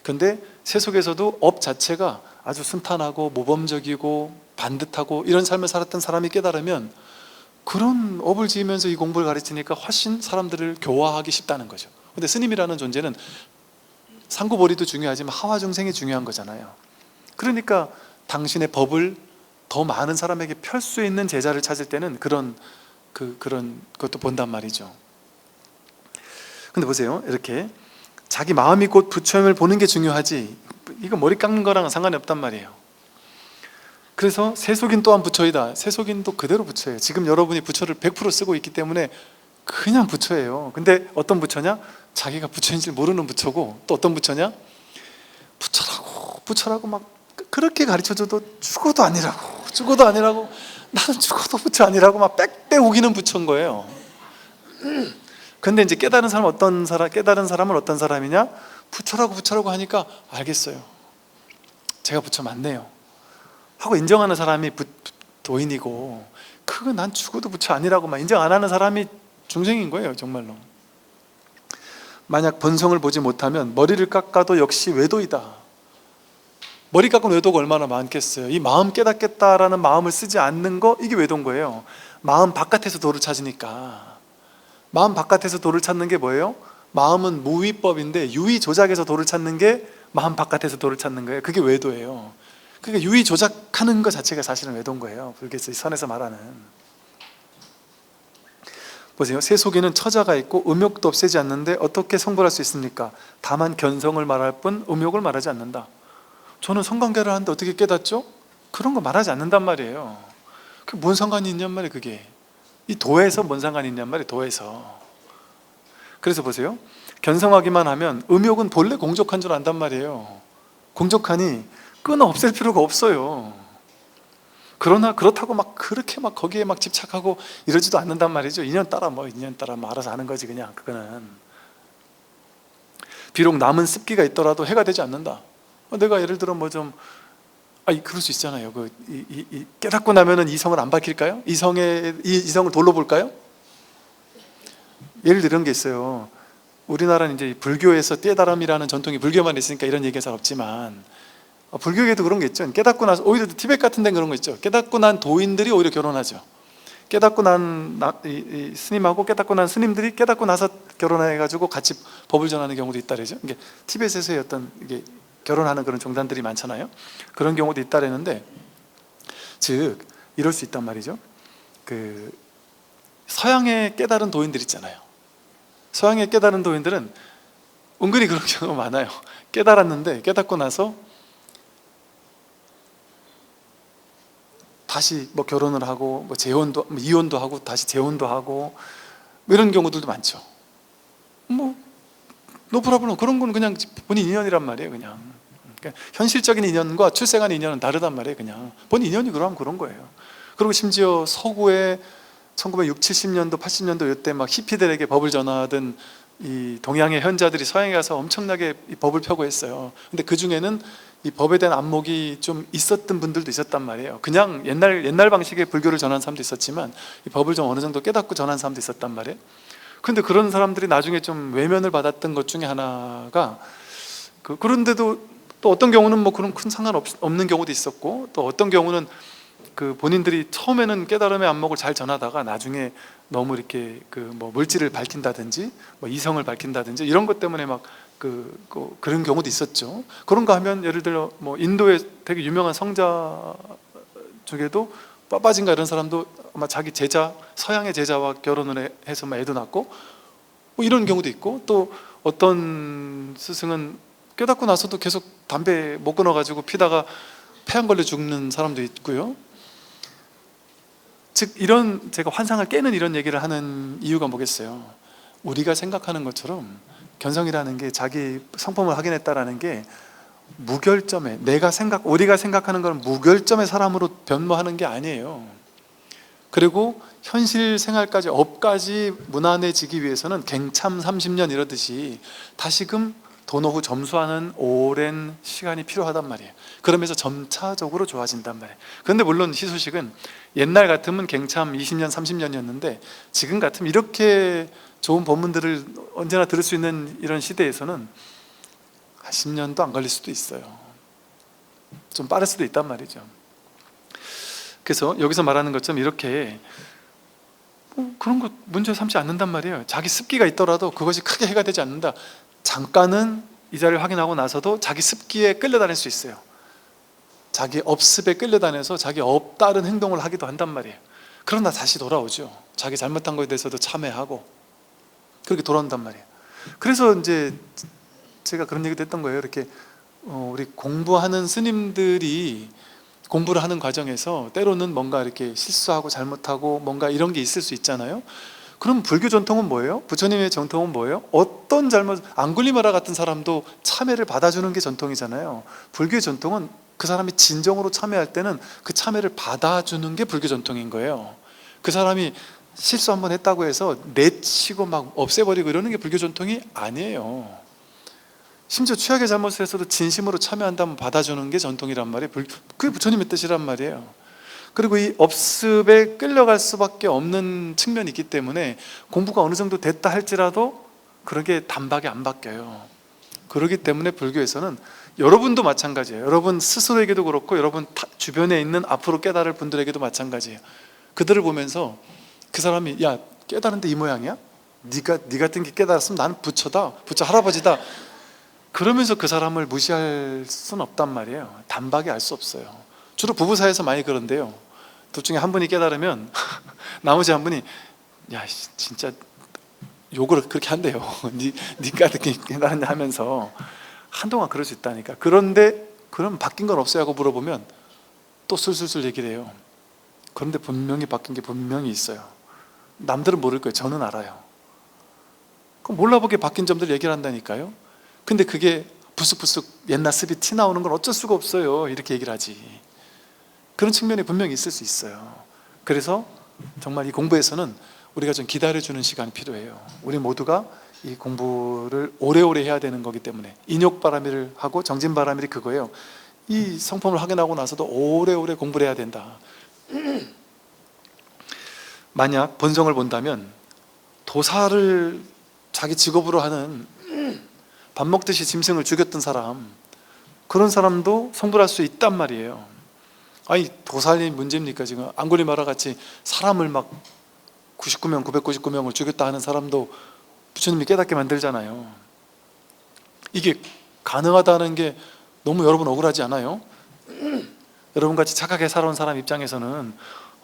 근데 세속에서도 업 자체가 아주 순탄하고 모범적이고 반듯하고 이런 삶을 살았던 사람이 깨달으면 그런 업을 지으면서 이 공부를 가르치니까 훨씬 사람들을 교화하기 쉽다는 거죠. 근데 스님이라는 존재는 상구보리도 중요하지만 하화중생이 중요한 거잖아요. 그러니까 당신의 법을 더 많은 사람에게 펼 수 있는 제자를 찾을 때는 그런 것도 본단 말이죠. 근데 보세요. 이렇게 자기 마음이 곧 부처임을 보는 게 중요하지, 이거 머리 깎는 거랑은 상관이 없단 말이에요. 그래서 세속인 또한 부처이다. 세속인도 그대로 부처예요. 지금 여러분이 부처를 100% 쓰고 있기 때문에 그냥 부처예요. 근데 어떤 부처냐? 자기가 부처인 줄 모르는 부처고, 또 어떤 부처냐? 부처라고 막 그렇게 가르쳐줘도 죽어도 아니라고 나는 죽어도 부처 아니라고 막 빽빽 우기는 부처인 거예요. 근데 이제 깨달은 사람은 어떤 사람이냐? 부처라고 하니까 알겠어요. 제가 부처 맞네요 하고 인정하는 사람이 도인이고, 그거 난 죽어도 부처 아니라고 막 인정 안 하는 사람이 중생인 거예요. 정말로. 만약 본성을 보지 못하면 머리를 깎아도 역시 외도이다. 머리 깎은 외도가 얼마나 많겠어요. 이 마음 깨닫겠다라는 마음을 쓰지 않는 거, 이게 외도인 거예요. 마음 바깥에서 도를 찾으니까. 마음 바깥에서 도를 찾는 게 뭐예요? 마음은 무위법인데 유의 조작에서 도를 찾는 게 마음 바깥에서 도를 찾는 거예요. 그게 외도예요. 그러니까 유의 조작하는 것 자체가 사실은 외도인 거예요. 불교에서 선에서 말하는. 보세요. 세속에는 처자가 있고 음욕도 없애지 않는데 어떻게 성불할 수 있습니까? 다만 견성을 말할 뿐 음욕을 말하지 않는다. 저는 성관계를 하는데 어떻게 깨닫죠? 그런 거 말하지 않는단 말이에요. 그게 뭔 상관이 있냔 말이에요. 그게 이 도에서 뭔 상관이 있냔 말이에요. 도에서. 그래서 보세요. 견성하기만 하면 음욕은 본래 공적한 줄 안단 말이에요. 공적하니 끊어 없앨 필요가 없어요. 그러나 그렇다고 막 그렇게 막 거기에 막 집착하고 이러지도 않는단 말이죠. 인연 따라 뭐 알아서 하는 거지. 그냥 그거는 비록 남은 습기가 있더라도 해가 되지 않는다. 내가 예를 들어 뭐 좀 그럴 수 있잖아요. 깨닫고 나면은 이성을 안 밝힐까요? 이성을 돌로 볼까요? 예를 들어 이런 게 있어요. 우리나라는 이제 불교에서 깨달음이라는 전통이 불교만 있으니까 이런 얘기가 잘 없지만, 불교에도 그런 게 있죠. 깨닫고 나서 오히려 티베트 같은 데는 그런 거 있죠. 깨닫고 난 도인들이 오히려 결혼하죠. 깨닫고 난 스님하고 깨닫고 난 스님들이 깨닫고 나서 결혼해가지고 같이 법을 전하는 경우도 있다 그러죠. 이게 티베트에서의 어떤 이게 결혼하는 그런 종단들이 많잖아요. 그런 경우도 있다라는데, 즉 이럴 수 있단 말이죠. 그 서양의 깨달은 도인들 있잖아요. 서양의 깨달은 도인들은 은근히 그런 경우가 많아요. 깨달았는데 깨닫고 나서 다시 뭐 결혼을 하고 뭐 재혼도 뭐 이혼도 하고 다시 재혼도 하고 뭐 이런 경우들도 많죠. 뭐 노프라블럼, 그런 건 그냥 본인 인연이란 말이에요. 그냥 그러니까 현실적인 인연과 출생한 인연은 다르단 말이에요. 그냥 본인 인연이 그러면 그런 거예요. 그리고 심지어 서구에 1960, 70년도, 80년도 이때 막 히피들에게 법을 전하던 이 동양의 현자들이 서양에 가서 엄청나게 이 법을 펴고 했어요. 근데 그 중에는 이 법에 대한 안목이 좀 있었던 분들도 있었단 말이에요. 그냥 옛날 방식의 불교를 전한 사람도 있었지만 이 법을 좀 어느 정도 깨닫고 전한 사람도 있었단 말이에요. 근데 그런 사람들이 나중에 좀 외면을 받았던 것 중에 하나가 그런데도 또 어떤 경우는 뭐 그런 큰 상관없는 경우도 있었고, 또 어떤 경우는 그 본인들이 처음에는 깨달음의 안목을 잘 전하다가 나중에 너무 이렇게 그 뭐 물질을 밝힌다든지 뭐 이성을 밝힌다든지 이런 것 때문에 막 그런 경우도 있었죠. 그런가 하면 예를 들어 뭐 인도의 되게 유명한 성자 중에도 빠빠진가 이런 사람도 아마 자기 제자, 서양의 제자와 결혼을 해서 막 애도 낳고 뭐 이런 경우도 있고, 또 어떤 스승은 깨닫고 나서도 계속 담배 못 끊어가지고 피다가 폐암 걸려 죽는 사람도 있고요. 즉 이런, 제가 환상을 깨는 이런 얘기를 하는 이유가 뭐겠어요? 우리가 생각하는 것처럼 견성이라는 게 자기 성품을 확인했다라는 게 무결점에, 우리가 생각하는 건 무결점의 사람으로 변모하는 게 아니에요. 그리고 현실 생활까지, 업까지 무난해지기 위해서는 갱참 30년 이러듯이 다시금 도노후 점수하는 오랜 시간이 필요하단 말이에요. 그러면서 점차적으로 좋아진단 말이에요. 그런데 물론 희소식은 옛날 같으면 갱참 20년, 30년이었는데 지금 같으면 이렇게 좋은 법문들을 언제나 들을 수 있는 이런 시대에서는 한 10년도 안 걸릴 수도 있어요. 좀 빠를 수도 있단 말이죠. 그래서 여기서 말하는 것처럼 이렇게 그런 거 문제 삼지 않는단 말이에요. 자기 습기가 있더라도 그것이 크게 해가 되지 않는다. 잠깐은 이 자리를 확인하고 나서도 자기 습기에 끌려다닐 수 있어요. 자기 업습에 끌려다녀서 자기 업다른 행동을 하기도 한단 말이에요. 그러나 다시 돌아오죠. 자기 잘못한 것에 대해서도 참회하고 그렇게 돌아온단 말이에요. 그래서 이제 제가 그런 얘기도 했던 거예요. 이렇게 우리 공부하는 스님들이 공부를 하는 과정에서 때로는 뭔가 이렇게 실수하고 잘못하고 뭔가 이런 게 있을 수 있잖아요. 그럼 불교 전통은 뭐예요? 부처님의 전통은 뭐예요? 어떤 잘못, 앙굴리마라 같은 사람도 참회를 받아주는 게 전통이잖아요. 불교의 전통은 그 사람이 진정으로 참회할 때는 그 참회를 받아주는 게 불교 전통인 거예요. 그 사람이 실수 한번 했다고 해서 내치고 막 없애버리고 이러는 게 불교 전통이 아니에요. 심지어 최악의 잘못을 했어도 진심으로 참여한다면 받아주는 게 전통이란 말이에요. 그게 부처님의 뜻이란 말이에요. 그리고 이 업습에 끌려갈 수밖에 없는 측면이 있기 때문에 공부가 어느 정도 됐다 할지라도 그렇게 단박에 안 바뀌어요. 그렇기 때문에 불교에서는 여러분도 마찬가지예요. 여러분 스스로에게도 그렇고 여러분 주변에 있는 앞으로 깨달을 분들에게도 마찬가지예요. 그들을 보면서 그 사람이 야 깨달은데 이 모양이야? 네 같은 게 깨달았으면 나는 부처다, 부처 할아버지다, 그러면서 그 사람을 무시할 수는 없단 말이에요. 단박에 알 수 없어요. 주로 부부 사이에서 많이 그런데요. 둘 중에 한 분이 깨달으면 나머지 한 분이 야 진짜 욕을 그렇게 한대요. 니가 어떻게 깨달았냐 하면서 한동안 그럴 수 있다니까. 그런데 그럼 바뀐 건 없어요 하고 물어보면 또 술술술 얘기를 해요. 그런데 분명히 바뀐 게 분명히 있어요. 남들은 모를 거예요. 저는 알아요. 그럼 몰라보게 바뀐 점들 얘기를 한다니까요. 근데 그게 부스부스 옛날 습이 티 나오는 건 어쩔 수가 없어요. 이렇게 얘기를 하지. 그런 측면이 분명히 있을 수 있어요. 그래서 정말 이 공부에서는 우리가 좀 기다려주는 시간이 필요해요. 우리 모두가 이 공부를 오래오래 해야 되는 거기 때문에 인욕바람이를 하고 정진바람이 그거예요. 이 성품을 확인하고 나서도 오래오래 공부를 해야 된다. 만약 본성을 본다면 도사를 자기 직업으로 하는 밥 먹듯이 짐승을 죽였던 사람, 그런 사람도 성불할 수 있단 말이에요. 아니 도살이 문제입니까? 지금 앙굴리마라 같이 사람을 막 99명, 999명을 죽였다 하는 사람도 부처님이 깨닫게 만들잖아요. 이게 가능하다는 게 너무 여러분 억울하지 않아요? 여러분같이 착하게 살아온 사람 입장에서는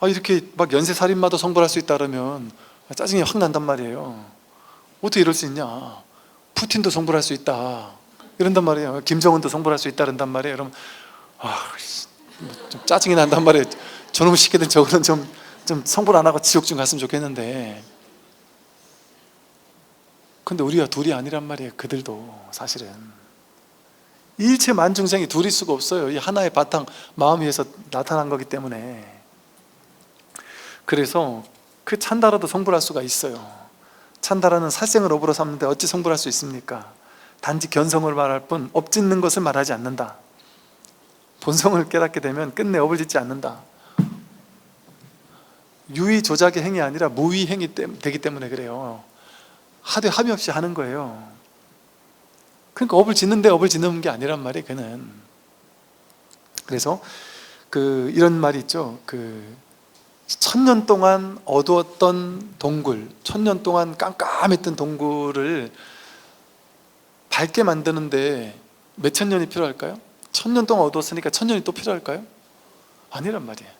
이렇게 막 연쇄살인마도 성불할 수 있다 그러면 짜증이 확 난단 말이에요. 어떻게 이럴 수 있냐? 푸틴도 성불할 수 있다 이런단 말이에요. 김정은도 성불할 수 있다 그런단 말이에요. 그러면 좀 짜증이 난단 말이에요. 저놈의 새끼들 저거는 좀 성불 안 하고 지옥 좀 갔으면 좋겠는데, 근데 우리가 둘이 아니란 말이에요. 그들도 사실은 일체 만중생이 둘일 수가 없어요. 이 하나의 바탕 마음 위에서 나타난 거기 때문에. 그래서 그 찬다라도 성불할 수가 있어요. 찬다라는 살생을 업으로 삼는데 어찌 성불할 수 있습니까? 단지 견성을 말할 뿐 업짓는 것을 말하지 않는다. 본성을 깨닫게 되면 끝내 업을 짓지 않는다. 유의 조작의 행위 아니라 무의 행위 되기 때문에 그래요. 하되 함이 없이 하는 거예요. 그러니까 업을 짓는데 업을 짓는 게 아니란 말이에요. 그는. 그래서 이런 말이 있죠. 1000년 동안 어두웠던 동굴, 1000년 동안 깜깜했던 동굴을 밝게 만드는데 몇천 년이 필요할까요? 1000년 동안 어두웠으니까 1000년이 또 필요할까요? 아니란 말이에요.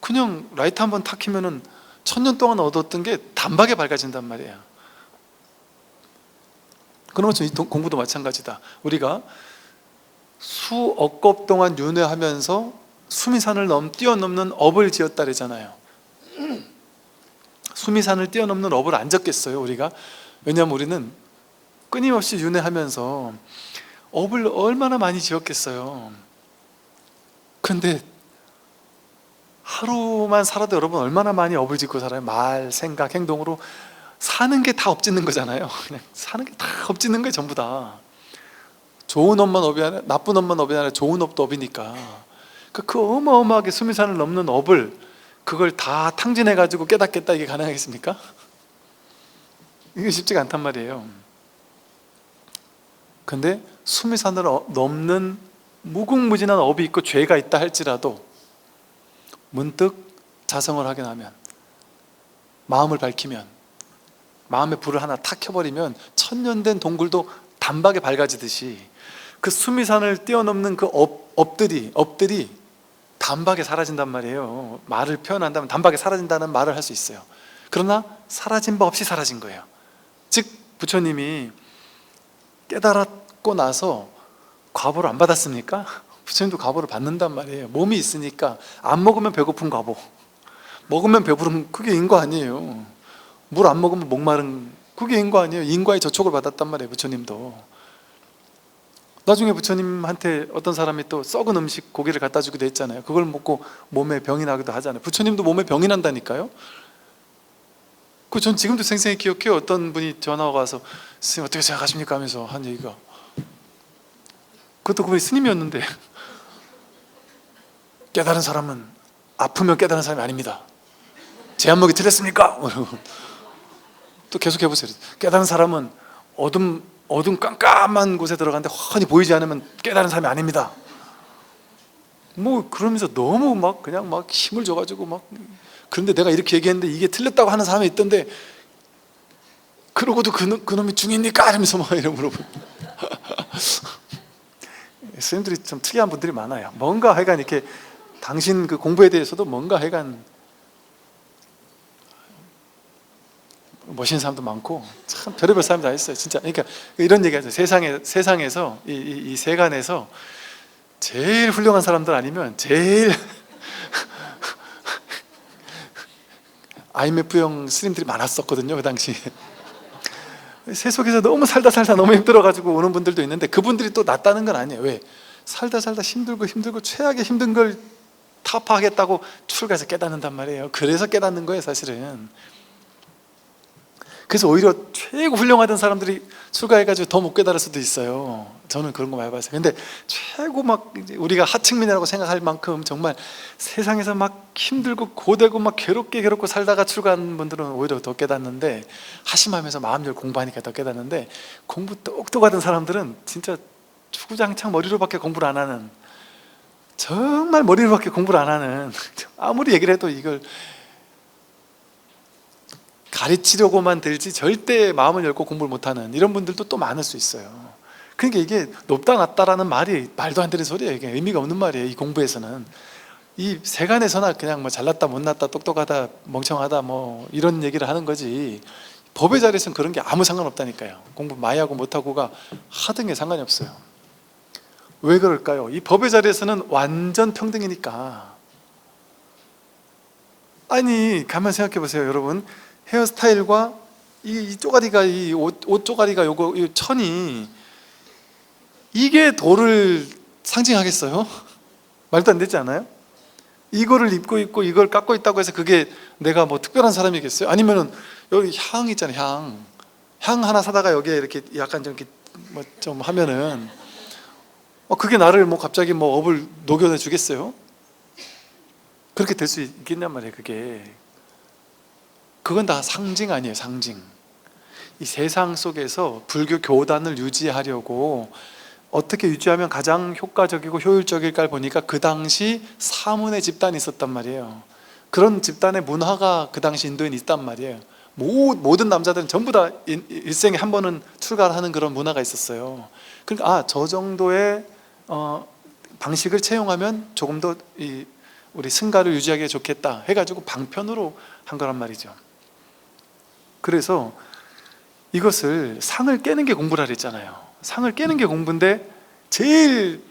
그냥 라이트 한번 탁 키면은 1000년 동안 어두웠던 게 단박에 밝아진단 말이에요. 그런 것처럼 이 공부도 마찬가지다. 우리가 수억 급 동안 윤회하면서 수미산을 뛰어넘는 업을 지었다 그러잖아요. 수미산을 뛰어넘는 업을 안 적겠어요, 우리가? 왜냐하면 우리는 끊임없이 윤회하면서 업을 얼마나 많이 지었겠어요. 근데 하루만 살아도 여러분 얼마나 많이 업을 짓고 살아요? 말, 생각, 행동으로 사는 게 다 업짓는 거잖아요. 그냥 사는 게 다 업짓는 거예요, 전부 다. 좋은 업만 업이 아니라, 나쁜 업만 업이 아니라 좋은 업도 업이니까. 그 어마어마하게 수미산을 넘는 업을 그걸 다 탕진해가지고 깨닫겠다, 이게 가능하겠습니까? 이게 쉽지가 않단 말이에요. 근데 수미산을 넘는 무궁무진한 업이 있고 죄가 있다 할지라도 문득 자성을 하게 하면, 마음을 밝히면, 마음의 불을 하나 탁 켜버리면 1000년 된 동굴도 단박에 밝아지듯이 그 수미산을 뛰어넘는 그 업들이 단박에 사라진단 말이에요. 말을 표현한다면 단박에 사라진다는 말을 할 수 있어요. 그러나 사라진 바 없이 사라진 거예요. 즉 부처님이 깨달았고 나서 과보를 안 받았습니까? 부처님도 과보를 받는단 말이에요. 몸이 있으니까 안 먹으면 배고픈 과보, 먹으면 배부른, 그게 인과 아니에요. 물 안 먹으면 목마른, 그게 인과 아니에요. 인과의 저촉을 받았단 말이에요, 부처님도. 나중에 부처님한테 어떤 사람이 또 썩은 음식, 고기를 갖다 주기도 했잖아요. 그걸 먹고 몸에 병이 나기도 하잖아요. 부처님도 몸에 병이 난다니까요. 전 지금도 생생히 기억해요. 어떤 분이 전화가 와서 스님 어떻게 생각하십니까 하면서 한 얘기가, 그것도 그분이 스님이었는데, 깨달은 사람은 아프면 깨달은 사람이 아닙니다. 제 안목이 틀렸습니까? 또 계속 해보세요. 깨달은 사람은 어둠 깜깜한 곳에 들어갔는데 훤히 보이지 않으면 깨달은 사람이 아닙니다. 그러면서 너무 그냥 힘을 줘가지고 그런데 내가 이렇게 얘기했는데 이게 틀렸다고 하는 사람이 있던데, 그러고도 그놈이 중입니까? 이러면서 이런 물어보고. 스님들이 좀 특이한 분들이 많아요. 뭔가 하여간 이렇게 당신 그 공부에 대해서도 뭔가 하여간 멋있는 사람도 많고 참 별의별 사람이 다 있어요, 진짜. 그러니까 이런 얘기하죠. 세상에서 이 세간에서 제일 훌륭한 사람들 아니면 제일 IMF형 스님들이 많았었거든요, 그 당시. 세속에서 너무 살다 너무 힘들어가지고 오는 분들도 있는데, 그분들이 또 낫다는 건 아니에요. 왜? 살다 힘들고 최악의 힘든 걸 타파하겠다고 출가해서 깨닫는단 말이에요. 그래서 깨닫는 거예요, 사실은. 그래서 오히려 최고 훌륭하던 사람들이 출가해가지고 더 못 깨달을 수도 있어요. 저는 그런 거 많이 봤어요. 근데 최고 우리가 하층민이라고 생각할 만큼 정말 세상에서 힘들고 고되고 괴롭고 살다가 출가한 분들은 오히려 더 깨닫는데, 하심하면서 마음 열고 공부하니까 더 깨닫는데, 공부 똑똑하던 사람들은 진짜 주구장창 머리로밖에 공부를 안 하는, 정말 머리로밖에 공부를 안 하는, 아무리 얘기를 해도 이걸 가르치려고만 들지 절대 마음을 열고 공부를 못하는 이런 분들도 또 많을 수 있어요. 그러니까 이게 높다 낮다라는 말이 말도 안 되는 소리예요. 이게 의미가 없는 말이에요. 이 공부에서는 이 세간에서나 그냥 뭐 잘났다 못났다 똑똑하다 멍청하다 뭐 이런 얘기를 하는 거지, 법의 자리에서는 그런 게 아무 상관없다니까요. 공부 많이 하고 못하고가 하등 게 상관이 없어요. 왜 그럴까요? 이 법의 자리에서는 완전 평등이니까. 아니 가만 생각해 보세요 여러분. 헤어스타일과 이 쪼가리가, 이 옷 쪼가리가 요거 이 천이, 이게 도를 상징하겠어요? 말도 안 되지 않아요? 이거를 입고 있고 이걸 깎고 있다고 해서 그게 내가 뭐 특별한 사람이겠어요? 아니면은 여기 향 있잖아요. 향 하나 사다가 여기에 이렇게 약간 좀 이렇게 뭐 좀 하면은 그게 나를 뭐 갑자기 뭐 업을 녹여내 주겠어요? 그렇게 될 수 있겠냔 말이에요. 그건 다 상징 아니에요. 상징. 이 세상 속에서 불교 교단을 유지하려고 어떻게 유지하면 가장 효과적이고 효율적일까를 보니까 그 당시 사문의 집단이 있었단 말이에요. 그런 집단의 문화가 그 당시 인도에 있단 말이에요. 모든 남자들은 전부 다 일생에 한 번은 출가를 하는 그런 문화가 있었어요. 그러니까 저 정도의 방식을 채용하면 조금 더 우리 승가를 유지하기에 좋겠다 해가지고 방편으로 한 거란 말이죠. 그래서 이것을 상을 깨는 게 공부라 그랬잖아요. 상을 깨는 게 공부인데 제일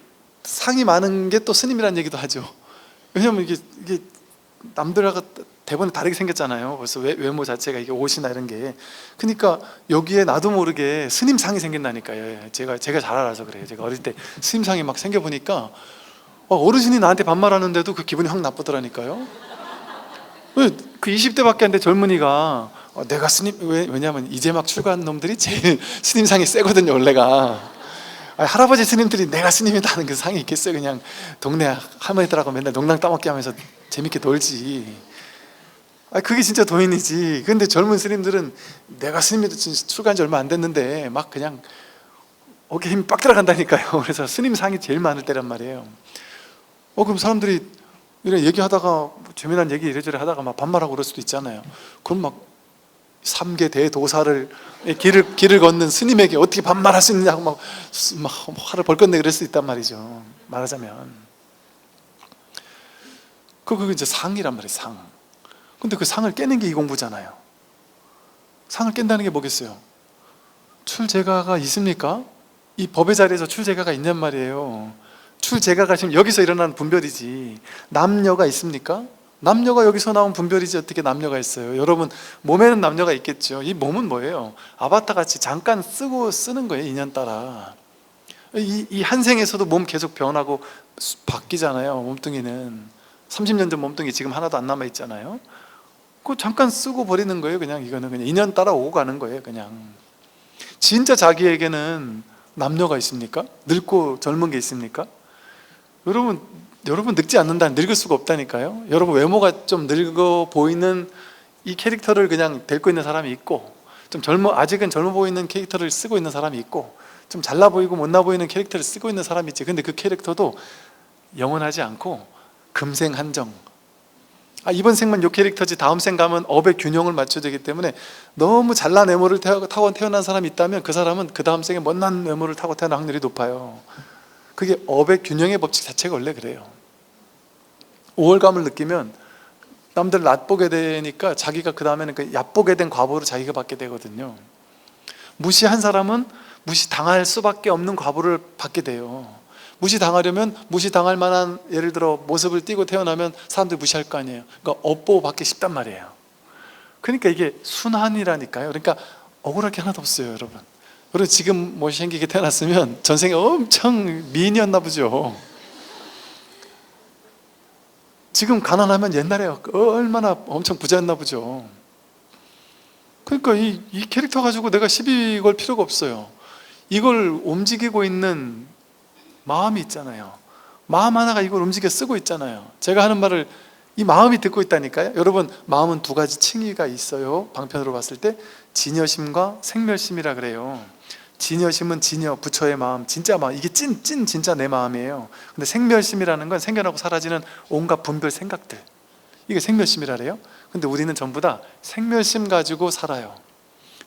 상이 많은 게 또 스님이라는 얘기도 하죠. 왜냐하면 이게 남들하고 대본이 다르게 생겼잖아요. 벌써 외모 자체가 이게 옷이나 이런 게. 그러니까 여기에 나도 모르게 스님 상이 생긴다니까요. 제가 잘 알아서 그래요. 제가 어릴 때 스님 상이 막 생겨 보니까 어르신이 나한테 반말하는데도 그 기분이 확 나쁘더라니까요. 그 20대밖에 안 돼 젊은이가 내가 스님, 왜냐하면 이제 막 출가한 놈들이 제일 스님상이 세거든요 원래가. 할아버지 스님들이 내가 스님이다는 그 상이 있겠어요? 그냥 동네 할머니들하고 맨날 농랑 따먹기 하면서 재밌게 놀지. 그게 진짜 도인이지. 근데 젊은 스님들은 내가 스님이 출가한 지 얼마 안 됐는데 막 그냥 어깨 힘이 빡 들어간다니까요. 그래서 스님상이 제일 많을 때란 말이에요. 그럼 사람들이 이런 얘기하다가 재미난 얘기 이래저래 하다가 막 반말하고 그럴 수도 있잖아요. 그럼 막 3계 대도사를 길을 걷는 스님에게 어떻게 반말할 수 있느냐고 막 화를 벌컥 내고 그럴 수 있단 말이죠. 말하자면 그게 이제 상이란 말이에요. 상. 근데 그 상을 깨는 게 이 공부잖아요. 상을 깬다는 게 뭐겠어요? 출제가가 있습니까? 이 법의 자리에서 출제가가 있냔 말이에요. 출제가가 지금 여기서 일어나는 분별이지 남녀가 있습니까? 남녀가 여기서 나온 분별이지 어떻게 남녀가 있어요? 여러분 몸에는 남녀가 있겠죠. 이 몸은 뭐예요? 아바타 같이 잠깐 쓰는 거예요. 인연 따라. 이 한 생에서도 몸 계속 변하고 바뀌잖아요. 몸뚱이는 30년 전 몸뚱이 지금 하나도 안 남아 있잖아요. 그거 잠깐 쓰고 버리는 거예요. 이거는 그냥 인연 따라 오고 가는 거예요. 그냥 진짜 자기에게는 남녀가 있습니까? 늙고 젊은 게 있습니까? 여러분 늙지 않는다, 늙을 수가 없다니까요. 여러분 외모가 좀 늙어 보이는 이 캐릭터를 그냥 데리고 있는 사람이 있고, 좀 아직은 젊어 보이는 캐릭터를 쓰고 있는 사람이 있고, 좀 잘나 보이고 못나 보이는 캐릭터를 쓰고 있는 사람이 있지. 근데 그 캐릭터도 영원하지 않고 금생 한정. 이번 생만 요 캐릭터지 다음 생 가면 업의 균형을 맞춰야 되기 때문에 너무 잘난 외모를 타고 태어난 사람이 있다면 그 사람은 그 다음 생에 못난 외모를 타고 태어날 확률이 높아요. 그게 업의 균형의 법칙 자체가 원래 그래요. 우월감을 느끼면 남들 얕보게 되니까 자기가 그 다음에는 그 얕보게 된 과보를 자기가 받게 되거든요. 무시한 사람은 무시당할 수밖에 없는 과보를 받게 돼요. 무시당하려면 무시당할 만한, 예를 들어 모습을 띠고 태어나면 사람들이 무시할 거 아니에요. 그러니까 업보호 받기 쉽단 말이에요. 그러니까 이게 순환이라니까요. 그러니까 억울할 게 하나도 없어요. 여러분 지금 못생기게 태어났으면 전생에 엄청 미인이었나 보죠. 지금 가난하면 옛날에 얼마나 엄청 부자였나 보죠. 그러니까 이 캐릭터 가지고 내가 시비 걸 필요가 없어요. 이걸 움직이고 있는 마음이 있잖아요. 마음 하나가 이걸 움직여 쓰고 있잖아요. 제가 하는 말을 이 마음이 듣고 있다니까요. 여러분 마음은 두 가지 층위가 있어요. 방편으로 봤을 때 진여심과 생멸심이라 그래요. 진여심은 진여, 부처의 마음, 진짜 마음, 이게 진짜 내 마음이에요. 근데 생멸심이라는 건 생겨나고 사라지는 온갖 분별 생각들, 이게 생멸심이라 그래요. 근데 우리는 전부 다 생멸심 가지고 살아요.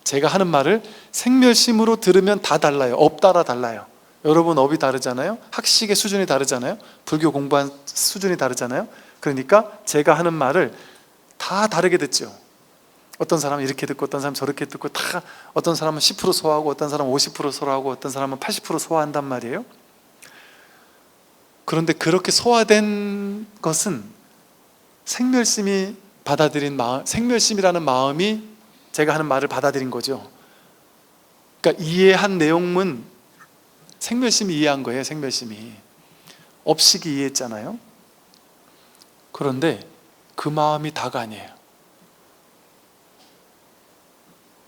제가 하는 말을 생멸심으로 들으면 다 달라요. 업 따라 달라요. 여러분 업이 다르잖아요. 학식의 수준이 다르잖아요. 불교 공부한 수준이 다르잖아요. 그러니까 제가 하는 말을 다 다르게 듣죠. 어떤 사람은 이렇게 듣고 어떤 사람은 저렇게 듣고 다 어떤 사람은 10% 소화하고 어떤 사람은 50% 소화하고 어떤 사람은 80% 소화한단 말이에요. 그런데 그렇게 소화된 것은 생멸심이 받아들인 마음, 생멸심이라는 마음이 제가 하는 말을 받아들인 거죠. 그러니까 이해한 내용은 생멸심이 이해한 거예요. 생멸심이 업식이 이해했잖아요. 그런데 그 마음이 다가 아니에요.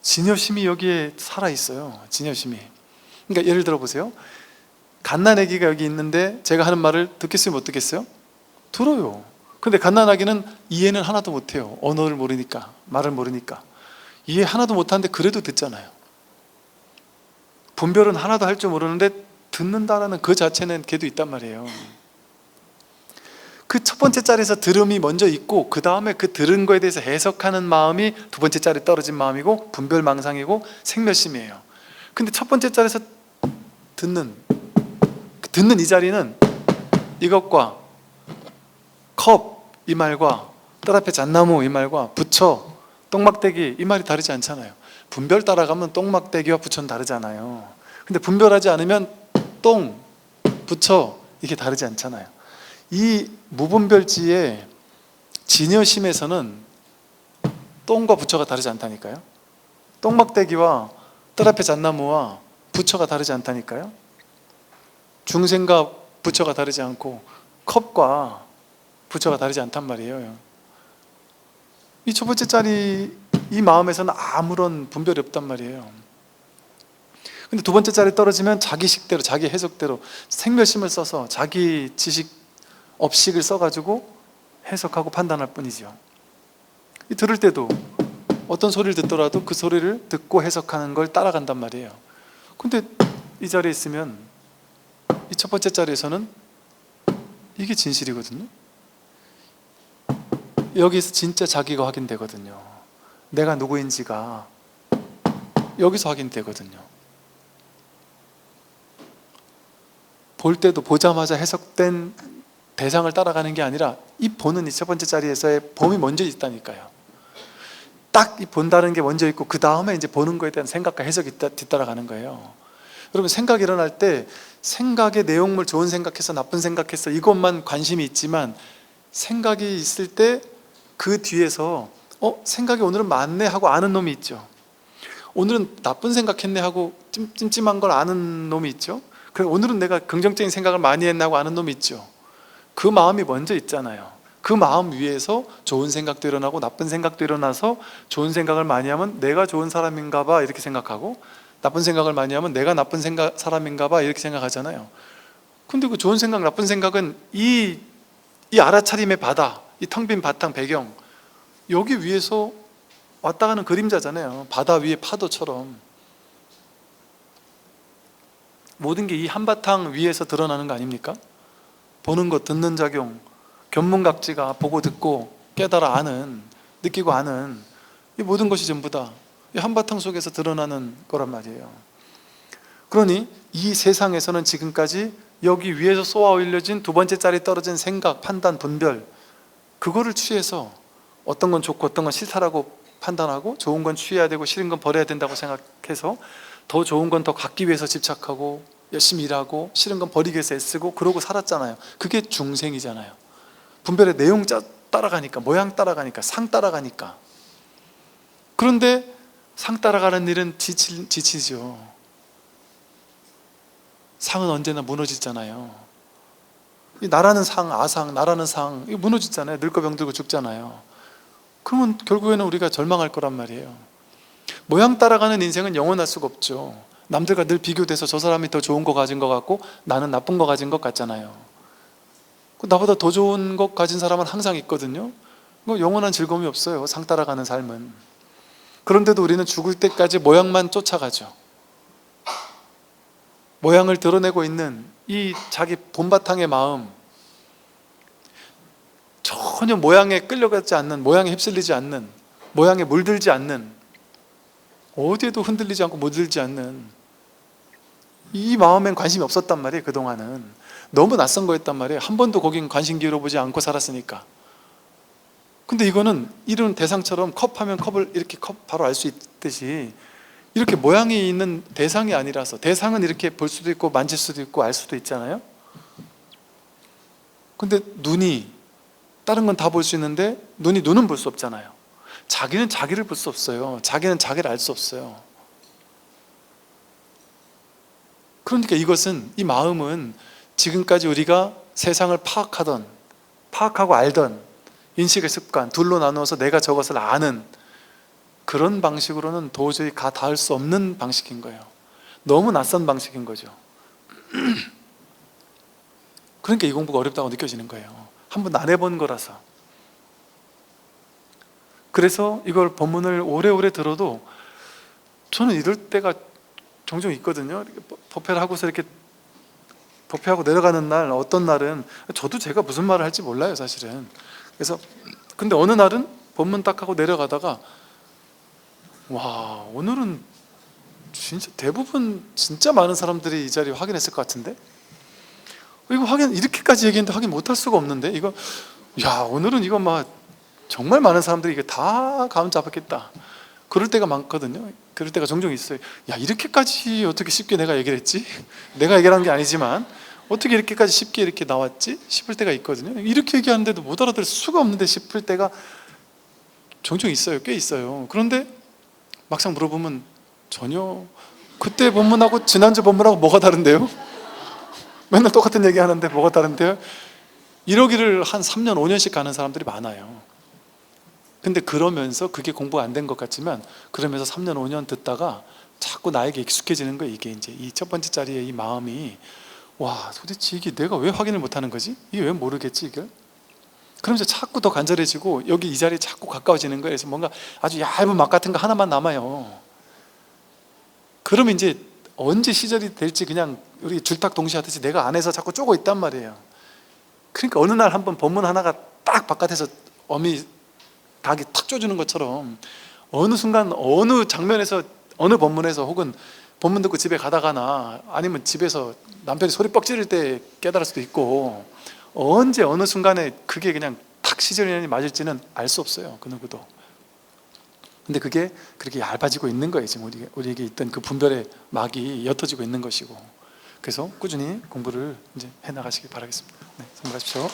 진여심이 여기에 살아있어요. 진여심이. 그러니까 예를 들어 보세요. 갓난아기가 여기 있는데 제가 하는 말을 듣겠어요? 못 듣겠어요? 들어요. 근데 갓난아기는 이해는 하나도 못해요. 언어를 모르니까, 말을 모르니까. 이해 하나도 못하는데 그래도 듣잖아요. 분별은 하나도 할 줄 모르는데 듣는다는 그 자체는 걔도 있단 말이에요. 그 첫 번째 자리에서 들음이 먼저 있고 그 다음에 그 들은 거에 대해서 해석하는 마음이 두 번째 자리에 떨어진 마음이고 분별망상이고 생멸심이에요. 근데 첫 번째 자리에서 듣는 이 자리는 이것과 컵 이 말과 뜰 앞에 잣나무 이 말과 부처, 똥막대기 이 말이 다르지 않잖아요. 분별 따라가면 똥막대기와 부처는 다르잖아요. 근데 분별하지 않으면 똥, 부처 이게 다르지 않잖아요. 이 무분별지의 진여심에서는 똥과 부처가 다르지 않다니까요. 똥막대기와 뜰 앞에 잣나무와 부처가 다르지 않다니까요. 중생과 부처가 다르지 않고 컵과 부처가 다르지 않단 말이에요. 이 첫 번째 자리 이 마음에서는 아무런 분별이 없단 말이에요. 근데 두 번째 자리에 떨어지면 자기 식대로 자기 해석대로 생멸심을 써서 자기 지식 업식을 써가지고 해석하고 판단할 뿐이죠. 들을 때도 어떤 소리를 듣더라도 그 소리를 듣고 해석하는 걸 따라간단 말이에요. 근데 이 자리에 있으면 이 첫 번째 자리에서는 이게 진실이거든요. 여기서 진짜 자기가 확인되거든요. 내가 누구인지가 여기서 확인되거든요. 볼 때도 보자마자 해석된 대상을 따라가는 게 아니라 이 보는 이 첫 번째 자리에서의 범이 먼저 있다니까요. 딱 이 본다는 게 먼저 있고 그 다음에 이제 보는 거에 대한 생각과 해석이 뒤따라가는 거예요. 여러분 생각이 일어날 때 생각의 내용물 좋은 생각해서 나쁜 생각해서 이것만 관심이 있지만 생각이 있을 때 그 뒤에서 생각이 오늘은 많네 하고 아는 놈이 있죠. 오늘은 나쁜 생각했네 하고 찜찜한 걸 아는 놈이 있죠. 그리고 오늘은 내가 긍정적인 생각을 많이 했나 하고 아는 놈이 있죠. 그 마음이 먼저 있잖아요. 그 마음 위에서 좋은 생각도 일어나고 나쁜 생각도 일어나서 좋은 생각을 많이 하면 내가 좋은 사람인가 봐 이렇게 생각하고 나쁜 생각을 많이 하면 내가 나쁜 사람인가 봐 이렇게 생각하잖아요. 근데 그 좋은 생각 나쁜 생각은 이 알아차림의 바다, 이 텅 빈 바탕 배경 여기 위에서 왔다 가는 그림자잖아요. 바다 위의 파도처럼 모든 게 이 한바탕 위에서 드러나는 거 아닙니까? 보는 것, 듣는 작용, 견문각지가 보고 듣고 깨달아 아는, 느끼고 아는 이 모든 것이 전부 다 이 한바탕 속에서 드러나는 거란 말이에요. 그러니 이 세상에서는 지금까지 여기 위에서 쏘아 올려진 두 번째 자리에 떨어진 생각, 판단, 분별 그거를 취해서 어떤 건 좋고 어떤 건 싫다라고 판단하고 좋은 건 취해야 되고 싫은 건 버려야 된다고 생각해서 더 좋은 건 더 갖기 위해서 집착하고 열심히 일하고 싫은 건 버리기 위해서 애쓰고 그러고 살았잖아요. 그게 중생이잖아요. 분별의 내용 따라가니까 모양 따라가니까 상 따라가니까. 그런데 상 따라가는 일은 지치죠. 상은 언제나 무너지잖아요. 나라는 상, 아상, 나라는 상 이거 무너지잖아요. 늙고 병들고 죽잖아요. 그러면 결국에는 우리가 절망할 거란 말이에요. 모양 따라가는 인생은 영원할 수가 없죠. 남들과 늘 비교돼서 저 사람이 더 좋은 거 가진 것 같고 나는 나쁜 거 가진 것 같잖아요. 나보다 더 좋은 것 가진 사람은 항상 있거든요. 영원한 즐거움이 없어요. 상 따라가는 삶은. 그런데도 우리는 죽을 때까지 모양만 쫓아가죠. 모양을 드러내고 있는 이 자기 본바탕의 마음, 전혀 모양에 끌려가지 않는, 모양에 휩쓸리지 않는, 모양에 물들지 않는 어디에도 흔들리지 않고 물들지 않는 이 마음엔 관심이 없었단 말이에요. 그동안은 너무 낯선 거였단 말이에요. 한 번도 거긴 관심 기울여보지 않고 살았으니까. 근데 이거는 이런 대상처럼 컵하면 컵을 이렇게 컵 바로 알 수 있듯이 이렇게 모양이 있는 대상이 아니라서, 대상은 이렇게 볼 수도 있고 만질 수도 있고 알 수도 있잖아요. 근데 눈이 다른 건 다 볼 수 있는데 눈이 눈은 볼 수 없잖아요. 자기는 자기를 볼 수 없어요. 자기는 자기를 알 수 없어요. 그러니까 이것은, 이 마음은 지금까지 우리가 세상을 파악하고 알던 인식의 습관, 둘로 나누어서 내가 저것을 아는 그런 방식으로는 도저히 닿을 수 없는 방식인 거예요. 너무 낯선 방식인 거죠. 그러니까 이 공부가 어렵다고 느껴지는 거예요. 한번 안 해본 거라서. 그래서 이걸 본문을 오래오래 들어도 저는 이럴 때가 종종 있거든요. 법회를 하고서 이렇게 법회하고 내려가는 날, 어떤 날은 저도 제가 무슨 말을 할지 몰라요, 사실은. 그래서 근데 어느 날은 본문 딱 하고 내려가다가 와, 오늘은 진짜 대부분 진짜 많은 사람들이 이 자리 확인했을 것 같은데, 이거 확인, 이렇게까지 얘기했는데 확인 못할 수가 없는데, 이거 야, 오늘은 이거 막 정말 많은 사람들이 이게 다 감 잡았겠다, 그럴 때가 많거든요. 그럴 때가 종종 있어요. 야, 이렇게까지 어떻게 쉽게 내가 얘기를 했지? 내가 얘기한 게 아니지만 어떻게 이렇게까지 쉽게 이렇게 나왔지? 싶을 때가 있거든요. 이렇게 얘기하는데도 못 알아들을 수가 없는데 싶을 때가 종종 있어요. 꽤 있어요. 그런데 막상 물어보면 전혀, 그때 본문하고 지난주 본문하고 뭐가 다른데요? 맨날 똑같은 얘기 하는데 뭐가 다른데요? 이러기를 한 3년 5년씩 가는 사람들이 많아요. 근데 그러면서 그게 공부가 안 된 것 같지만, 그러면서 3년 5년 듣다가 자꾸 나에게 익숙해지는 거예요. 이게 이제 이 첫 번째 자리에 이 마음이, 와, 도대체 이게 내가 왜 확인을 못하는 거지? 이게 왜 모르겠지 이걸? 그러면서 자꾸 더 간절해지고 여기 이 자리에 자꾸 가까워지는 거예요. 그래서 뭔가 아주 얇은 막 같은 거 하나만 남아요. 그러면 이제 언제 시절이 될지 그냥 우리 줄탁 동시하듯이 내가 안에서 자꾸 쪼고 있단 말이에요. 그러니까 어느 날 한번 본문 하나가 딱 바깥에서 어미 닭이 탁 쪼주는 것처럼 어느 순간 어느 장면에서 어느 본문에서, 혹은 본문 듣고 집에 가다가나 아니면 집에서 남편이 소리 뻑 지를 때 깨달을 수도 있고, 언제 어느 순간에 그게 그냥 탁 시절이 맞을지는 알 수 없어요, 그 누구도. 근데 그게 그렇게 얇아지고 있는 거예요. 지금 우리에게 있던 그 분별의 막이 옅어지고 있는 것이고. 그래서 꾸준히 공부를 이제 해나가시기 바라겠습니다. 네, 선물하십시오.